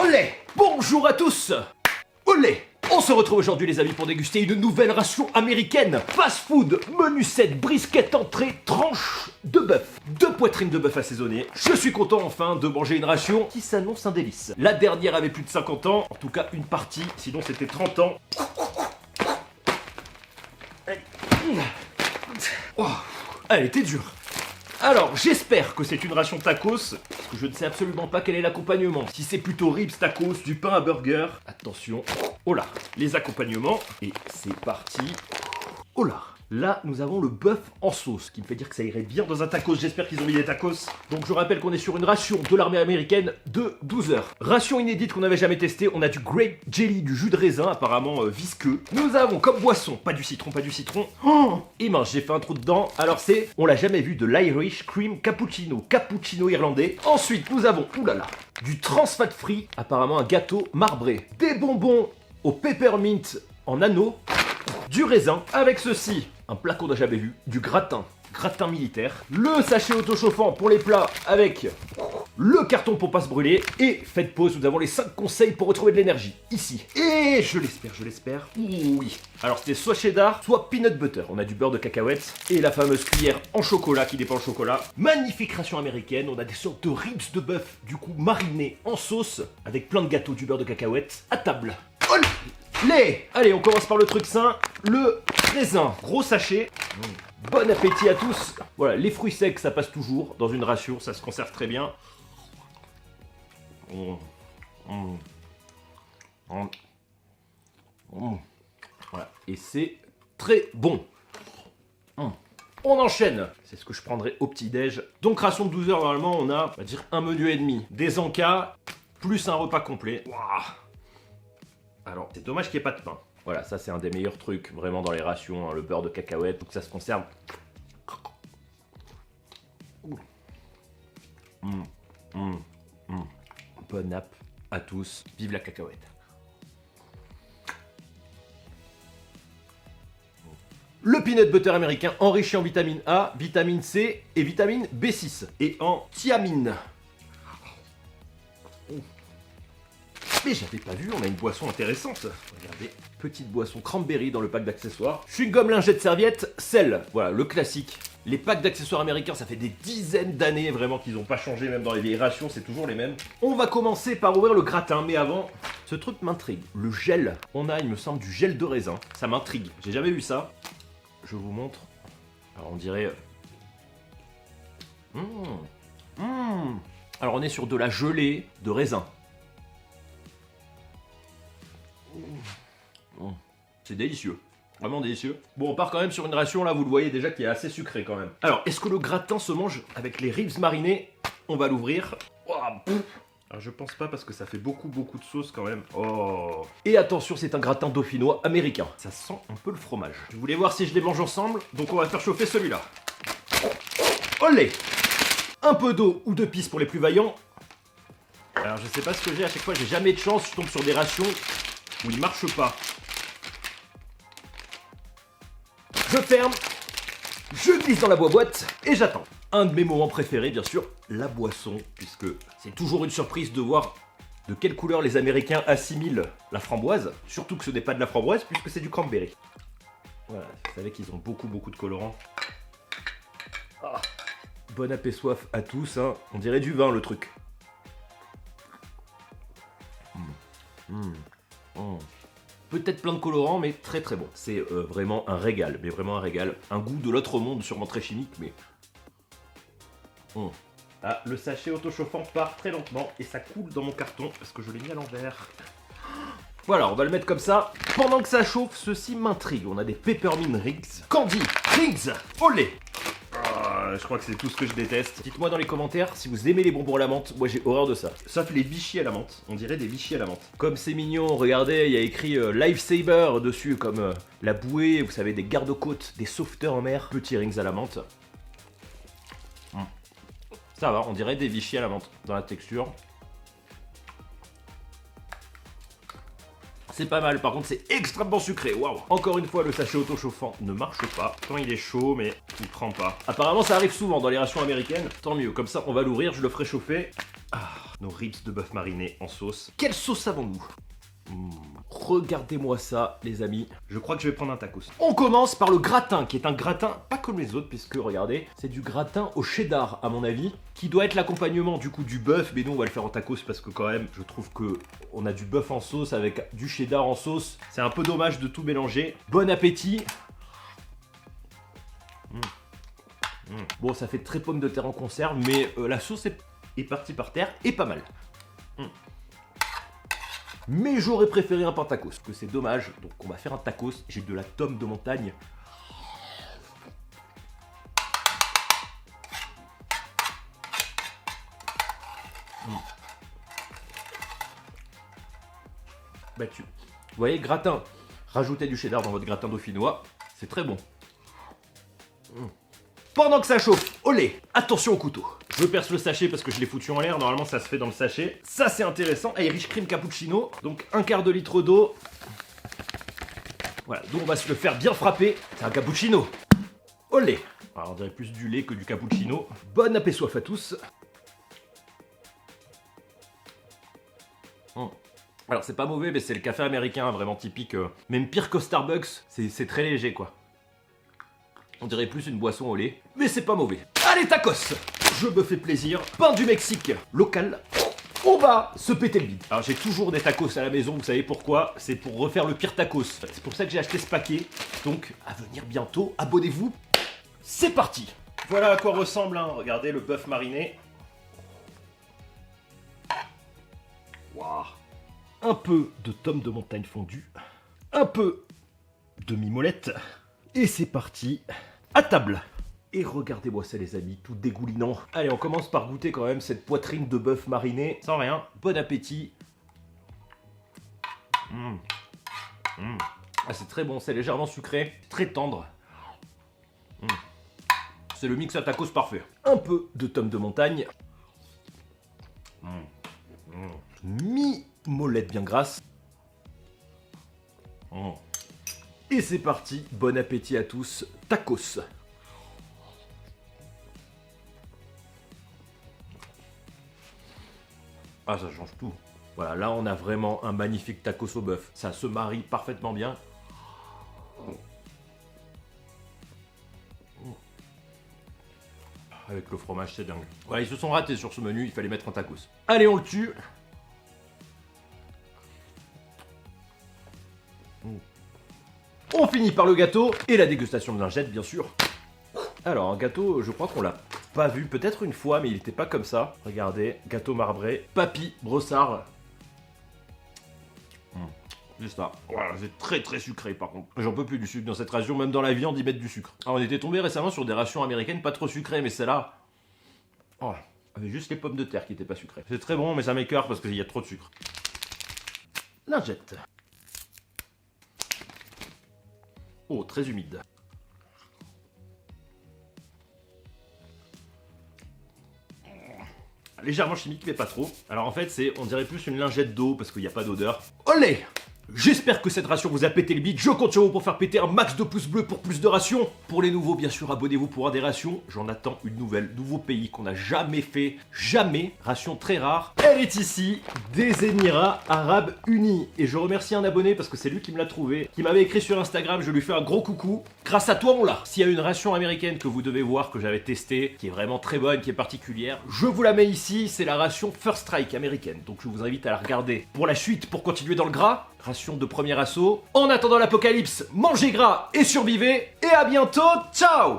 Olé! Bonjour à tous! Olé! On se retrouve aujourd'hui les amis pour déguster une nouvelle ration américaine. Fast food, menu set, brisket entrée, tranche de bœuf. 2 poitrines de bœuf assaisonnées. Je suis content enfin de manger une ration qui s'annonce un délice. La dernière avait plus de 50 ans, en tout cas une partie, sinon c'était 30 ans. Oh, elle était dure. Alors, j'espère que c'est une ration tacos, parce que je ne sais absolument pas quel est l'accompagnement. Si c'est plutôt ribs tacos, du pain à burger. Attention. Oh là, les accompagnements. Et c'est parti. Oh là. Là, nous avons le bœuf en sauce, qui me fait dire que ça irait bien dans un tacos. J'espère qu'ils ont mis des tacos. Donc je rappelle qu'on est sur une ration de l'armée américaine de 12 heures. Ration inédite qu'on n'avait jamais testée. On a du grape jelly, du jus de raisin, apparemment visqueux. Nous avons comme boisson, pas du citron, pas du citron. Oh, et mince, j'ai fait un trou dedans. Alors c'est, on l'a jamais vu, de l'Irish Cream Cappuccino. Cappuccino irlandais. Ensuite, nous avons, oulala, du trans fat free, apparemment un gâteau marbré. Des bonbons au peppermint en anneau. Du raisin, avec ceci, un plat qu'on n'a jamais vu, du gratin militaire, le sachet autochauffant pour les plats avec le carton pour pas se brûler, et faites pause, nous avons les 5 conseils pour retrouver de l'énergie, ici. Et je l'espère, oui. Alors c'était soit cheddar, soit peanut butter, on a du beurre de cacahuète, et la fameuse cuillère en chocolat qui dépend le chocolat. Magnifique ration américaine, on a des sortes de ribs de bœuf, du coup marinés en sauce, avec plein de gâteaux, du beurre de cacahuète, à table. Allez, on commence par le truc sain, le raisin, gros sachet. Bon appétit à tous. Voilà, les fruits secs, ça passe toujours dans une ration, ça se conserve très bien. Voilà, et c'est très bon. On enchaîne. C'est ce que je prendrai au petit-déj. Donc ration de 12 heures, normalement, on a, on va dire, un menu et demi. Des encas, plus un repas complet. Waouh. Alors, c'est dommage qu'il n'y ait pas de pain. Voilà, ça c'est un des meilleurs trucs vraiment dans les rations, hein, le beurre de cacahuète, pour que ça se conserve. Bonne app à tous, vive la cacahuète. Le peanut butter américain enrichi en vitamine A, vitamine C et vitamine B6 et en thiamine. Mais j'avais pas vu, on a une boisson intéressante. Regardez, petite boisson cranberry dans le pack d'accessoires. Chewing-gum, lingette, serviette, sel. Voilà, le classique. Les packs d'accessoires américains, ça fait des dizaines d'années vraiment qu'ils n'ont pas changé, même dans les vieilles rations, c'est toujours les mêmes. On va commencer par ouvrir le gratin, mais avant, ce truc m'intrigue. Le gel. On a, il me semble, du gel de raisin. Ça m'intrigue. J'ai jamais vu ça. Je vous montre. Alors on dirait... Alors on est sur de la gelée de raisin. C'est délicieux, vraiment délicieux. Bon, on part quand même sur une ration là, vous le voyez déjà qui est assez sucré quand même. Alors, est-ce que le gratin se mange avec les ribs marinés? On va l'ouvrir. Alors je pense pas parce que ça fait beaucoup de sauce quand même. Oh. Et attention, c'est un gratin dauphinois américain. Ça sent un peu le fromage. Je voulais voir si je les mange ensemble, donc on va faire chauffer celui-là. Olé. Un peu d'eau ou de pisse pour les plus vaillants. Alors je sais pas ce que j'ai, à chaque fois j'ai jamais de chance, je tombe sur des rations où il marche pas. Je ferme, je glisse dans la boîte et j'attends. Un de mes moments préférés, bien sûr, la boisson, puisque c'est toujours une surprise de voir de quelle couleur les Américains assimilent la framboise, surtout que ce n'est pas de la framboise, puisque c'est du cranberry. Voilà, vous savez qu'ils ont beaucoup de colorants. Ah, bon appétit soif à tous, hein. On dirait du vin le truc. Peut-être plein de colorants, mais très bon. C'est vraiment un régal, mais vraiment un régal. Un goût de l'autre monde, sûrement très chimique, mais... Ah, le sachet autochauffant part très lentement, et ça coule dans mon carton, parce que je l'ai mis à l'envers. Voilà, on va le mettre comme ça. Pendant que ça chauffe, ceci m'intrigue. On a des peppermint rings. Candy rings. Olé. Je crois que c'est tout ce que je déteste. Dites-moi dans les commentaires si vous aimez les bonbons à la menthe. Moi j'ai horreur de ça. Sauf les Vichy à la menthe. On dirait des Vichy à la menthe. Comme c'est mignon, regardez, il y a écrit Lifesaver dessus, comme la bouée, vous savez, des garde-côtes, des sauveteurs en mer. Petits rings à la menthe. Ça va, on dirait des Vichy à la menthe dans la texture. C'est pas mal, par contre c'est extrêmement sucré, waouh. Encore une fois, le sachet autochauffant ne marche pas. Quand il est chaud, mais il prend pas. Apparemment ça arrive souvent dans les rations américaines, tant mieux. Comme ça on va l'ouvrir, je le ferai chauffer. nos ribs de bœuf mariné en sauce. Quelle sauce avons-nous? Regardez-moi ça, les amis. Je crois que je vais prendre un tacos. On commence par le gratin, qui est un gratin pas comme les autres, puisque regardez, c'est du gratin au cheddar, à mon avis, qui doit être l'accompagnement du coup du bœuf. Mais nous, on va le faire en tacos parce que quand même, je trouve que on a du bœuf en sauce avec du cheddar en sauce. C'est un peu dommage de tout mélanger. Bon appétit. Bon, ça fait très pomme de terre en conserve, mais la sauce est partie par terre et pas mal. Mais j'aurais préféré un pain tacos, que c'est dommage. Donc on va faire un tacos. J'ai de la tome de montagne. Battu. Vous voyez, gratin. Rajoutez du cheddar dans votre gratin dauphinois. C'est très bon. Pendant que ça chauffe, olé, attention au couteau. Je perce le sachet parce que je l'ai foutu en l'air. Normalement, ça se fait dans le sachet. Ça, c'est intéressant. Irish Cream Cappuccino. Donc, un quart de litre d'eau. Voilà, donc on va se le faire bien frapper. C'est un cappuccino. Olé. Alors, on dirait plus du lait que du cappuccino. Bon appétit soif à tous. Alors, c'est pas mauvais, mais c'est le café américain, vraiment typique. Même pire que Starbucks. C'est très léger, quoi. On dirait plus une boisson au lait, mais c'est pas mauvais. Allez, tacos! Je me fais plaisir. Pain du Mexique, local. On va se péter le bide. Alors j'ai toujours des tacos à la maison, vous savez pourquoi? C'est pour refaire le pire tacos. C'est pour ça que j'ai acheté ce paquet. Donc, à venir bientôt, abonnez-vous. C'est parti! Voilà à quoi ressemble, hein. Regardez le bœuf mariné. Waouh! Un peu de tome de montagne fondue. Un peu de mimolette. Et c'est parti, à table. Et regardez-moi ça, les amis, tout dégoulinant. Allez, on commence par goûter quand même cette poitrine de bœuf mariné. Sans rien, bon appétit. Ah, c'est très bon, c'est légèrement sucré, très tendre. C'est le mix à tacos parfait. Un peu de tome de montagne. Mi-molette bien grasse. Et c'est parti, bon appétit à tous, tacos. Ah, ça change tout. Voilà, là on a vraiment un magnifique tacos au bœuf. Ça se marie parfaitement bien. Avec le fromage, c'est dingue. Voilà, ils se sont ratés sur ce menu, il fallait mettre un tacos. Allez, on le tue. On finit par le gâteau et la dégustation de lingettes, bien sûr. Alors, un gâteau, je crois qu'on l'a pas vu, peut-être une fois, mais il était pas comme ça. Regardez, gâteau marbré, Papy Brossard. C'est ça. Voilà, c'est très très sucré par contre. J'en peux plus du sucre dans cette ration, même dans la viande, ils mettent du sucre. Alors, on était tombé récemment sur des rations américaines pas trop sucrées, mais celle-là... Oh, avec juste les pommes de terre qui étaient pas sucrées. C'est très bon, mais ça m'écoeure parce qu'il y a trop de sucre. Lingette. Oh, très humide. Légèrement chimique, mais pas trop. Alors en fait, on dirait plus une lingette d'eau parce qu'il n'y a pas d'odeur. Olé! J'espère que cette ration vous a pété le bide. Je compte sur vous pour faire péter un max de pouces bleus pour plus de rations. Pour les nouveaux, bien sûr, abonnez-vous pour des rations. J'en attends une nouvelle, nouveau pays qu'on n'a jamais fait. Jamais. Ration très rare. Elle est ici, des Émirats Arabes Unis. Et je remercie un abonné parce que c'est lui qui me l'a trouvé, qui m'avait écrit sur Instagram. Je lui fais un gros coucou. Grâce à toi, on l'a. S'il y a une ration américaine que vous devez voir, que j'avais testée, qui est vraiment très bonne, qui est particulière, je vous la mets ici. C'est la ration First Strike américaine. Donc je vous invite à la regarder. Pour la suite, pour continuer dans le gras, ration de premier assaut. En attendant l'apocalypse, mangez gras et survivez. Et à bientôt, ciao!